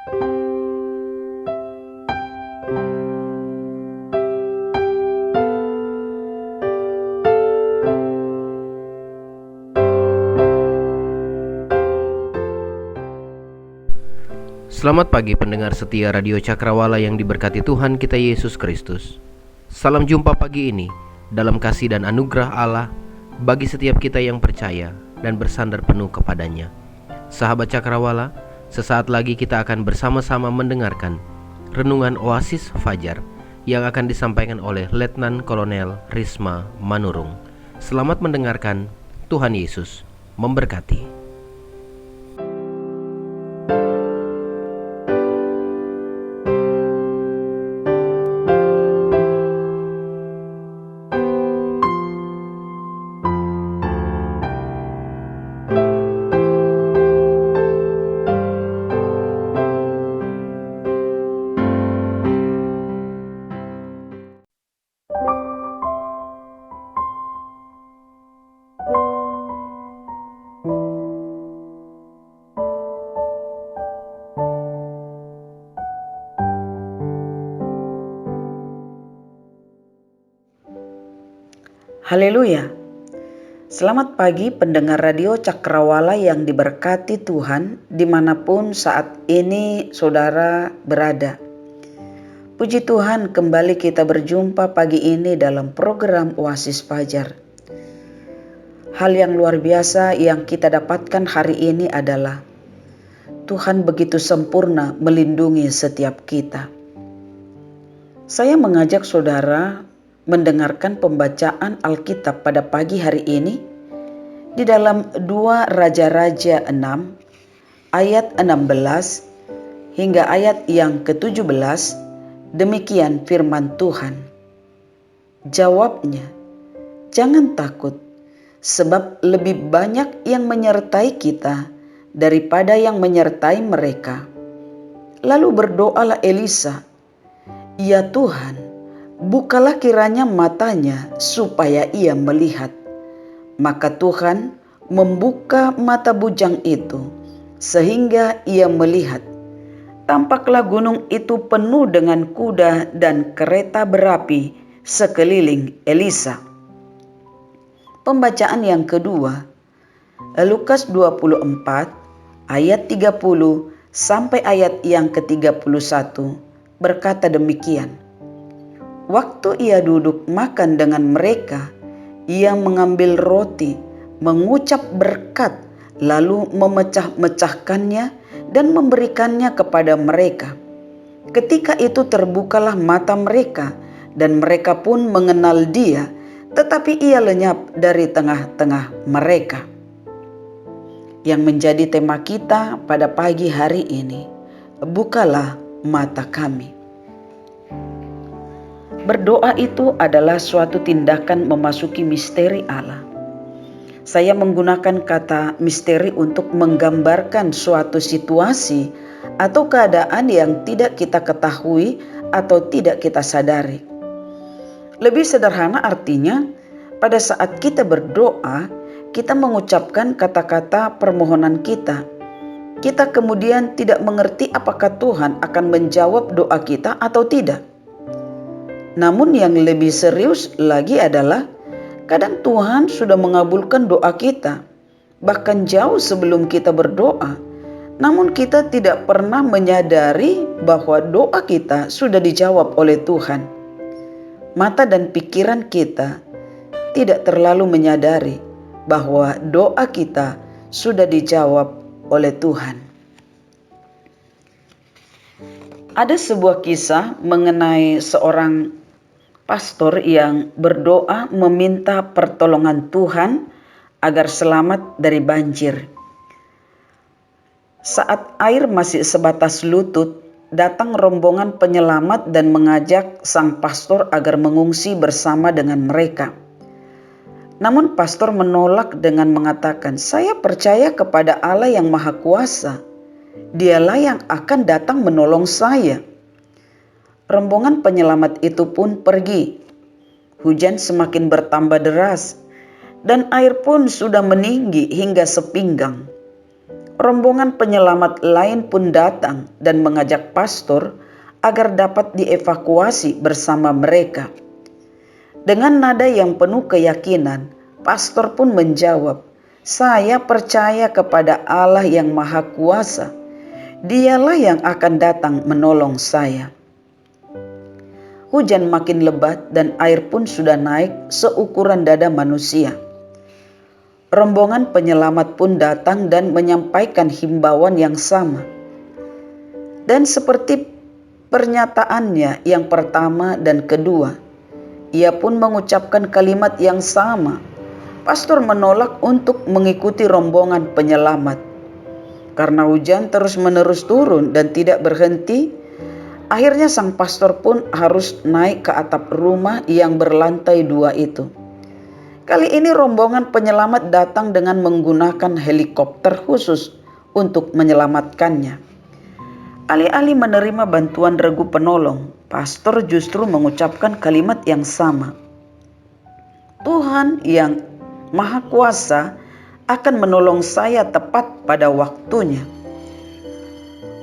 Selamat pagi pendengar setia Radio Cakrawala yang diberkati Tuhan kita Yesus Kristus. Salam jumpa pagi ini dalam kasih dan anugerah Allah bagi setiap kita yang percaya dan bersandar penuh kepadanya. Sahabat Cakrawala, sesaat lagi kita akan bersama-sama mendengarkan Renungan Oasis Fajar yang akan disampaikan oleh Letnan Kolonel Risma Manurung. Selamat mendengarkan, Tuhan Yesus memberkati. Haleluya. Selamat pagi pendengar Radio Cakrawala yang diberkati Tuhan dimanapun saat ini saudara berada. Puji Tuhan, kembali kita berjumpa pagi ini dalam program Oasis Fajar. Hal yang luar biasa yang kita dapatkan hari ini adalah Tuhan begitu sempurna melindungi setiap kita. Saya mengajak saudara mendengarkan pembacaan Alkitab pada pagi hari ini di dalam 2 Raja-Raja 6 ayat 16 hingga ayat yang ke-17. Demikian firman Tuhan. Jawabnya, jangan takut, sebab lebih banyak yang menyertai kita daripada yang menyertai mereka. Lalu berdoalah Elisa, ya Tuhan, bukalah kiranya matanya supaya ia melihat. Maka Tuhan membuka mata bujang itu sehingga ia melihat. Tampaklah gunung itu penuh dengan kuda dan kereta berapi sekeliling Elisa. Pembacaan yang kedua, Lukas 24 ayat 30 sampai ayat yang ke-31 berkata demikian. Waktu ia duduk makan dengan mereka, ia mengambil roti, mengucap berkat, lalu memecah-mecahkannya dan memberikannya kepada mereka. Ketika itu terbukalah mata mereka, dan mereka pun mengenal dia, tetapi ia lenyap dari tengah-tengah mereka. Yang menjadi tema kita pada pagi hari ini, bukalah mata kami. Berdoa itu adalah suatu tindakan memasuki misteri Allah. Saya menggunakan kata misteri untuk menggambarkan suatu situasi atau keadaan yang tidak kita ketahui atau tidak kita sadari. Lebih sederhana artinya, pada saat kita berdoa, kita mengucapkan kata-kata permohonan kita. Kita kemudian tidak mengerti apakah Tuhan akan menjawab doa kita atau tidak. Namun yang lebih serius lagi adalah kadang Tuhan sudah mengabulkan doa kita, bahkan jauh sebelum kita berdoa. Namun kita tidak pernah menyadari bahwa doa kita sudah dijawab oleh Tuhan. Mata dan pikiran kita tidak terlalu menyadari bahwa doa kita sudah dijawab oleh Tuhan. Ada sebuah kisah mengenai seorang pastor yang berdoa meminta pertolongan Tuhan agar selamat dari banjir. Saat air masih sebatas lutut, datang rombongan penyelamat dan mengajak sang pastor agar mengungsi bersama dengan mereka. Namun pastor menolak dengan mengatakan, "Saya percaya kepada Allah yang Maha Kuasa. Dialah yang akan datang menolong saya." Rombongan penyelamat itu pun pergi. Hujan semakin bertambah deras dan air pun sudah meninggi hingga sepinggang. rombongan penyelamat lain pun datang dan mengajak pastor agar dapat dievakuasi bersama mereka. Dengan nada yang penuh keyakinan, pastor pun menjawab, "Saya percaya kepada Allah yang Maha Kuasa. Dialah yang akan datang menolong saya." Hujan makin lebat dan air pun sudah naik seukuran dada manusia. Rombongan penyelamat pun datang dan menyampaikan himbauan yang sama. Dan seperti pernyataannya yang pertama dan kedua, ia pun mengucapkan kalimat yang sama. Pastor menolak untuk mengikuti rombongan penyelamat. Karena hujan terus-menerus turun dan tidak berhenti, akhirnya sang pastor pun harus naik ke atap rumah yang berlantai 2 itu. Kali ini rombongan penyelamat datang dengan menggunakan helikopter khusus untuk menyelamatkannya. Alih-alih menerima bantuan regu penolong, pastor justru mengucapkan kalimat yang sama. Tuhan yang Maha Kuasa akan menolong saya tepat pada waktunya.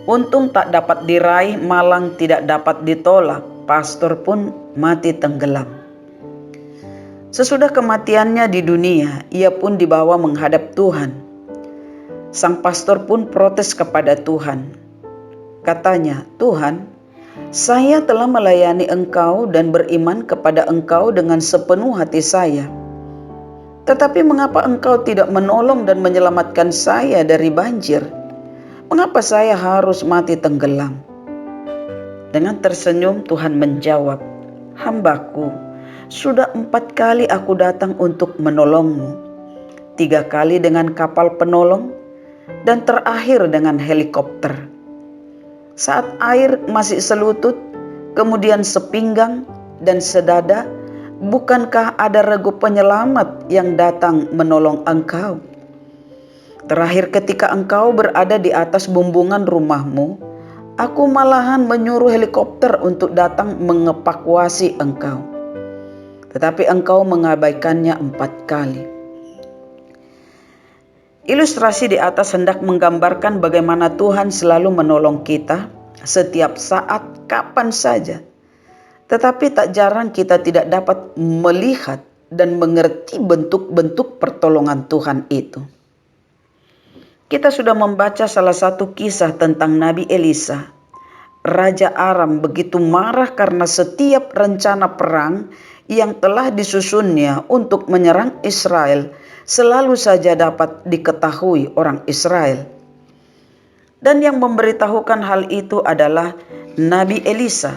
Untung tak dapat diraih, malang tidak dapat ditolak. Pastor pun mati tenggelam. Sesudah kematiannya di dunia, ia pun dibawa menghadap Tuhan. Sang pastor pun protes kepada Tuhan. Katanya, "Tuhan, saya telah melayani Engkau dan beriman kepada Engkau dengan sepenuh hati saya. Tetapi mengapa Engkau tidak menolong dan menyelamatkan saya dari banjir? Mengapa saya harus mati tenggelam?" Dengan tersenyum Tuhan menjawab, "Hambaku, sudah 4 kali aku datang untuk menolongmu. 3 kali dengan kapal penolong dan terakhir dengan helikopter. Saat air masih selutut, kemudian sepinggang dan sedada, bukankah ada regu penyelamat yang datang menolong engkau? Terakhir ketika engkau berada di atas bumbungan rumahmu, aku malahan menyuruh helikopter untuk datang mengevakuasi engkau. Tetapi engkau mengabaikannya 4 kali." Ilustrasi di atas hendak menggambarkan bagaimana Tuhan selalu menolong kita setiap saat, kapan saja. Tetapi tak jarang kita tidak dapat melihat dan mengerti bentuk-bentuk pertolongan Tuhan itu. Kita sudah membaca salah satu kisah tentang Nabi Elisa. Raja Aram begitu marah karena setiap rencana perang yang telah disusunnya untuk menyerang Israel selalu saja dapat diketahui orang Israel. Dan yang memberitahukan hal itu adalah Nabi Elisa.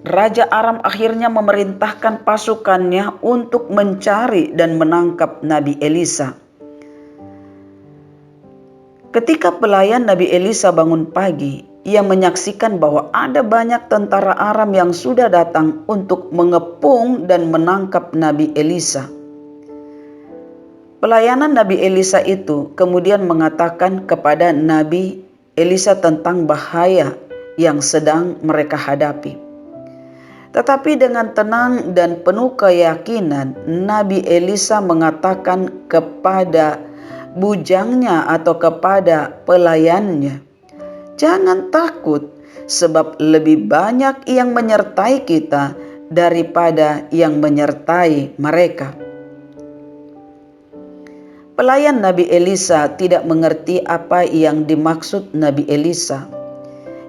Raja Aram akhirnya memerintahkan pasukannya untuk mencari dan menangkap Nabi Elisa. Ketika pelayan Nabi Elisa bangun pagi, ia menyaksikan bahwa ada banyak tentara Aram yang sudah datang untuk mengepung dan menangkap Nabi Elisa. Pelayanan Nabi Elisa itu kemudian mengatakan kepada Nabi Elisa tentang bahaya yang sedang mereka hadapi. Tetapi dengan tenang dan penuh keyakinan, Nabi Elisa mengatakan kepada bujangnya atau kepada pelayannya, "Jangan takut, sebab lebih banyak yang menyertai kita daripada yang menyertai mereka." Pelayan Nabi Elisa tidak mengerti apa yang dimaksud Nabi Elisa.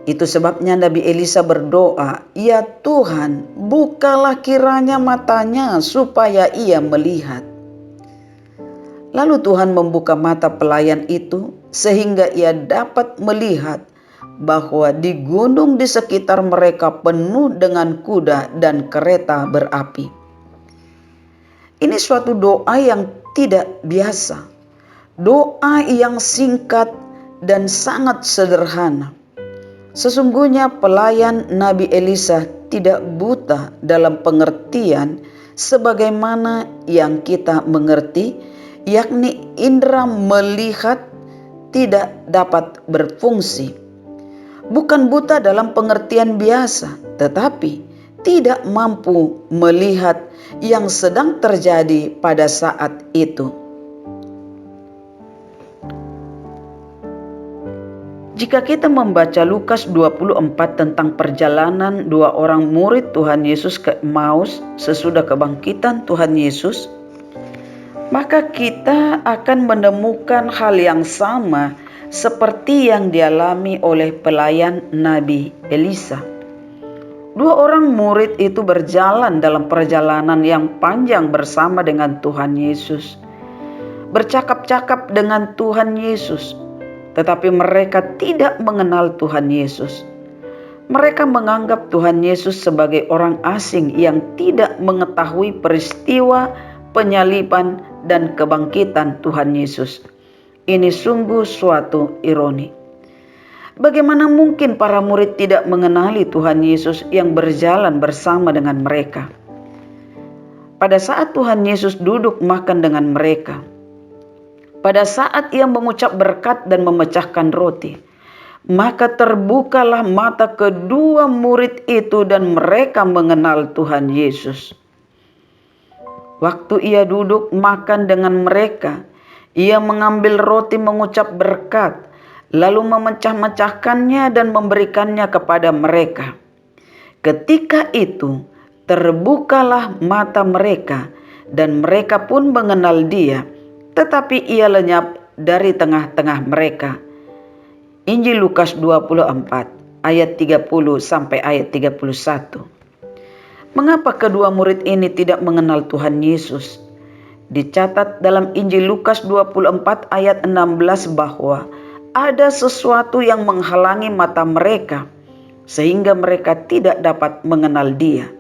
Itu sebabnya Nabi Elisa berdoa, "Ya Tuhan, bukalah kiranya matanya supaya ia melihat." Lalu Tuhan membuka mata pelayan itu sehingga ia dapat melihat bahwa di gunung di sekitar mereka penuh dengan kuda dan kereta berapi. Ini suatu doa yang tidak biasa, doa yang singkat dan sangat sederhana. Sesungguhnya pelayan Nabi Elisa tidak buta dalam pengertian sebagaimana yang kita mengerti, yakni indera melihat tidak dapat berfungsi. Bukan buta dalam pengertian biasa, tetapi tidak mampu melihat yang sedang terjadi pada saat itu. Jika kita membaca Lukas 24 tentang perjalanan dua orang murid Tuhan Yesus ke Emmaus sesudah kebangkitan Tuhan Yesus, maka kita akan menemukan hal yang sama seperti yang dialami oleh pelayan Nabi Elisa. Dua orang murid itu berjalan dalam perjalanan yang panjang bersama dengan Tuhan Yesus, bercakap-cakap dengan Tuhan Yesus, tetapi mereka tidak mengenal Tuhan Yesus. Mereka menganggap Tuhan Yesus sebagai orang asing yang tidak mengetahui peristiwa penyaliban dan kebangkitan Tuhan Yesus. Ini sungguh suatu ironi. Bagaimana mungkin para murid tidak mengenali Tuhan Yesus yang berjalan bersama dengan mereka? Pada saat Tuhan Yesus duduk makan dengan mereka, pada saat Ia mengucap berkat dan memecahkan roti, maka terbukalah mata kedua murid itu dan mereka mengenal Tuhan Yesus. Waktu Ia duduk makan dengan mereka, Ia mengambil roti mengucap berkat, lalu memecah-mecahkannya dan memberikannya kepada mereka. Ketika itu terbukalah mata mereka dan mereka pun mengenal Dia, tetapi Ia lenyap dari tengah-tengah mereka. Injil Lukas 24 ayat 30 sampai ayat 31. Mengapa kedua murid ini tidak mengenal Tuhan Yesus? Dicatat dalam Injil Lukas 24 ayat 16 bahwa ada sesuatu yang menghalangi mata mereka sehingga mereka tidak dapat mengenal Dia.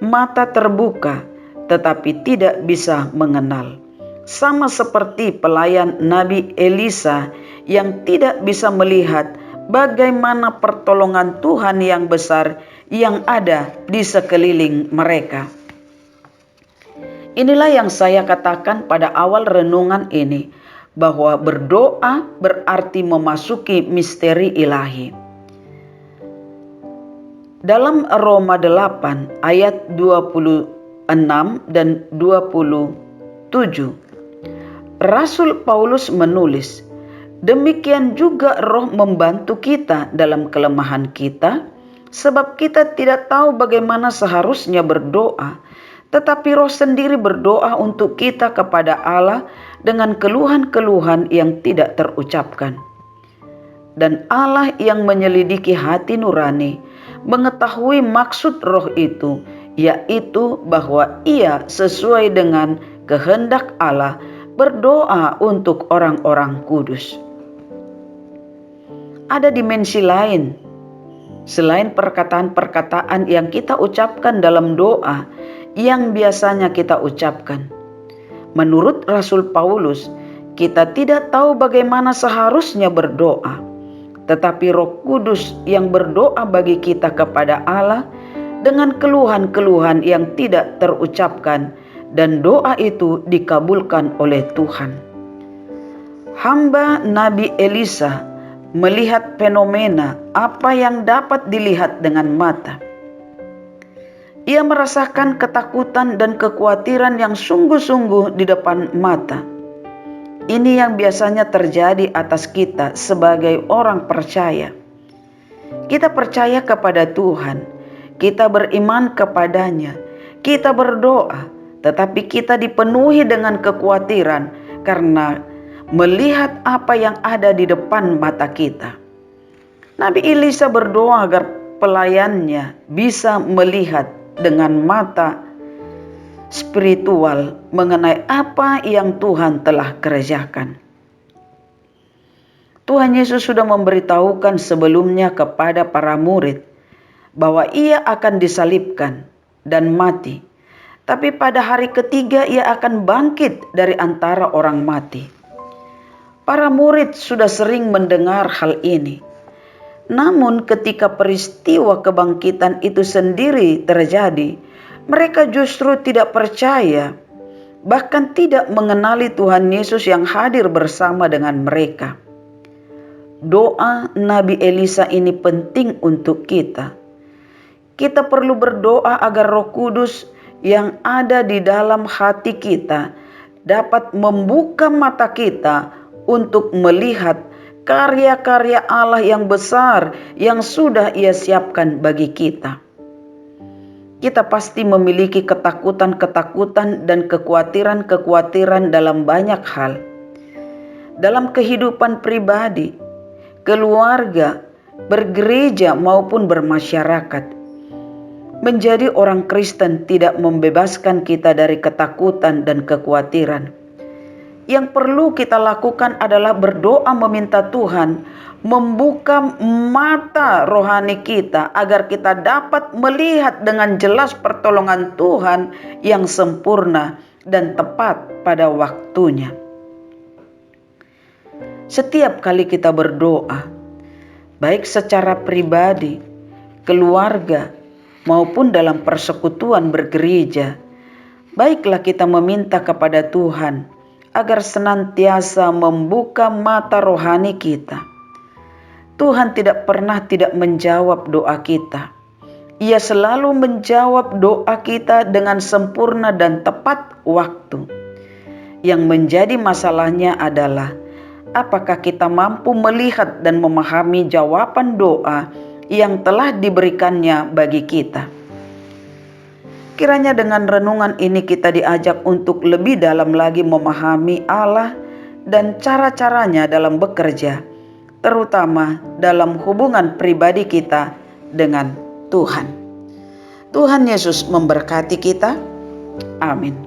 Mata terbuka tetapi tidak bisa mengenal. Sama seperti pelayan Nabi Elisa yang tidak bisa melihat bagaimana pertolongan Tuhan yang besar yang ada di sekeliling mereka. Inilah yang saya katakan pada awal renungan ini, bahwa berdoa berarti memasuki misteri ilahi. Dalam Roma 8 ayat 26 dan 27, Rasul Paulus menulis, "Demikian juga Roh membantu kita dalam kelemahan kita, sebab kita tidak tahu bagaimana seharusnya berdoa, tetapi Roh sendiri berdoa untuk kita kepada Allah dengan keluhan-keluhan yang tidak terucapkan. Dan Allah yang menyelidiki hati nurani mengetahui maksud Roh itu, yaitu bahwa Ia sesuai dengan kehendak Allah berdoa untuk orang-orang kudus." Ada dimensi lain selain perkataan-perkataan yang kita ucapkan dalam doa yang biasanya kita ucapkan. Menurut Rasul Paulus, kita tidak tahu bagaimana seharusnya berdoa, tetapi Roh Kudus yang berdoa bagi kita kepada Allah dengan keluhan-keluhan yang tidak terucapkan, dan doa itu dikabulkan oleh Tuhan. Hamba Nabi Elisa melihat fenomena apa yang dapat dilihat dengan mata. Ia merasakan ketakutan dan kekhawatiran yang sungguh-sungguh di depan mata. Ini yang biasanya terjadi atas kita sebagai orang percaya. Kita percaya kepada Tuhan, kita beriman kepadanya, kita berdoa, tetapi kita dipenuhi dengan kekhawatiran karena melihat apa yang ada di depan mata kita. Nabi Elisa berdoa agar pelayannya bisa melihat dengan mata spiritual mengenai apa yang Tuhan telah kerjakan. Tuhan Yesus sudah memberitahukan sebelumnya kepada para murid bahwa Ia akan disalibkan dan mati, tapi pada hari ketiga Ia akan bangkit dari antara orang mati. Para murid sudah sering mendengar hal ini. Namun ketika peristiwa kebangkitan itu sendiri terjadi, mereka justru tidak percaya, bahkan tidak mengenali Tuhan Yesus yang hadir bersama dengan mereka. Doa Nabi Elisa ini penting untuk kita. Kita perlu berdoa agar Roh Kudus yang ada di dalam hati kita dapat membuka mata kita untuk melihat karya-karya Allah yang besar yang sudah Ia siapkan bagi kita. Kita pasti memiliki ketakutan-ketakutan dan kekhawatiran-kekhawatiran dalam banyak hal. Dalam kehidupan pribadi, keluarga, bergereja maupun bermasyarakat. Menjadi orang Kristen tidak membebaskan kita dari ketakutan dan kekhawatiran. Yang perlu kita lakukan adalah berdoa meminta Tuhan membuka mata rohani kita agar kita dapat melihat dengan jelas pertolongan Tuhan yang sempurna dan tepat pada waktunya. Setiap kali kita berdoa, baik secara pribadi, keluarga, maupun dalam persekutuan bergereja, baiklah kita meminta kepada Tuhan agar senantiasa membuka mata rohani kita. Tuhan tidak pernah tidak menjawab doa kita. Ia selalu menjawab doa kita dengan sempurna dan tepat waktu. Yang menjadi masalahnya adalah apakah kita mampu melihat dan memahami jawaban doa yang telah diberikannya bagi kita. Kiranya dengan renungan ini kita diajak untuk lebih dalam lagi memahami Allah dan cara-caranya dalam bekerja, terutama dalam hubungan pribadi kita dengan Tuhan. Tuhan Yesus memberkati kita. Amin.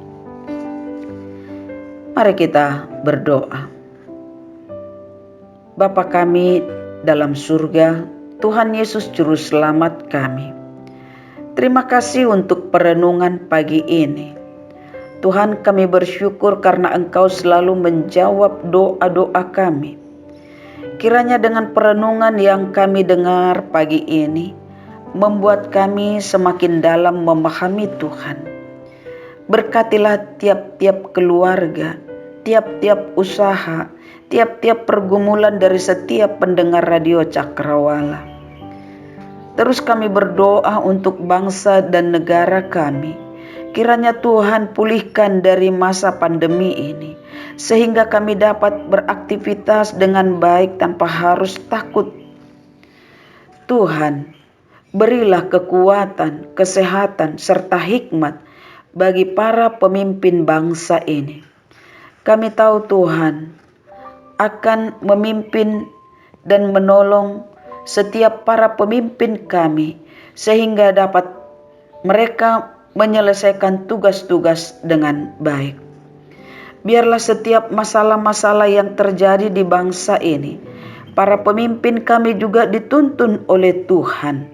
Mari kita berdoa. Bapa kami dalam surga, Tuhan Yesus Juru Selamat kami. Terima kasih untuk perenungan pagi ini. Tuhan, kami bersyukur karena Engkau selalu menjawab doa-doa kami. Kiranya dengan perenungan yang kami dengar pagi ini, membuat kami semakin dalam memahami Tuhan. Berkatilah tiap-tiap keluarga, tiap-tiap usaha, tiap-tiap pergumulan dari setiap pendengar radio Cakrawala. Terus kami berdoa untuk bangsa dan negara kami. Kiranya Tuhan pulihkan dari masa pandemi ini, sehingga kami dapat beraktivitas dengan baik tanpa harus takut. Tuhan, berilah kekuatan, kesehatan, serta hikmat bagi para pemimpin bangsa ini. Kami tahu Tuhan akan memimpin dan menolong setiap para pemimpin kami, sehingga dapat mereka menyelesaikan tugas-tugas dengan baik. Biarlah setiap masalah-masalah yang terjadi di bangsa ini, para pemimpin kami juga dituntun oleh Tuhan.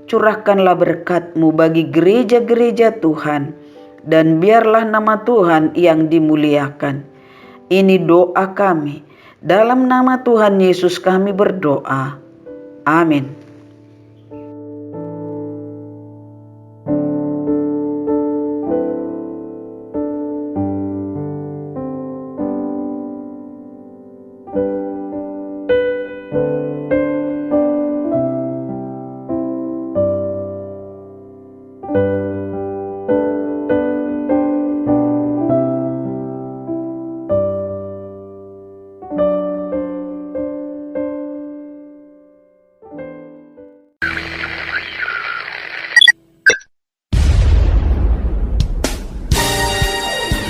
Curahkanlah berkat-Mu bagi gereja-gereja Tuhan, dan biarlah nama Tuhan yang dimuliakan. Ini doa kami, dalam nama Tuhan Yesus kami berdoa. Amin.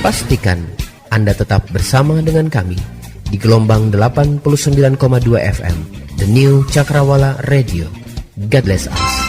Pastikan Anda tetap bersama dengan kami di gelombang 89,2 FM, The New Cakrawala Radio. God bless us.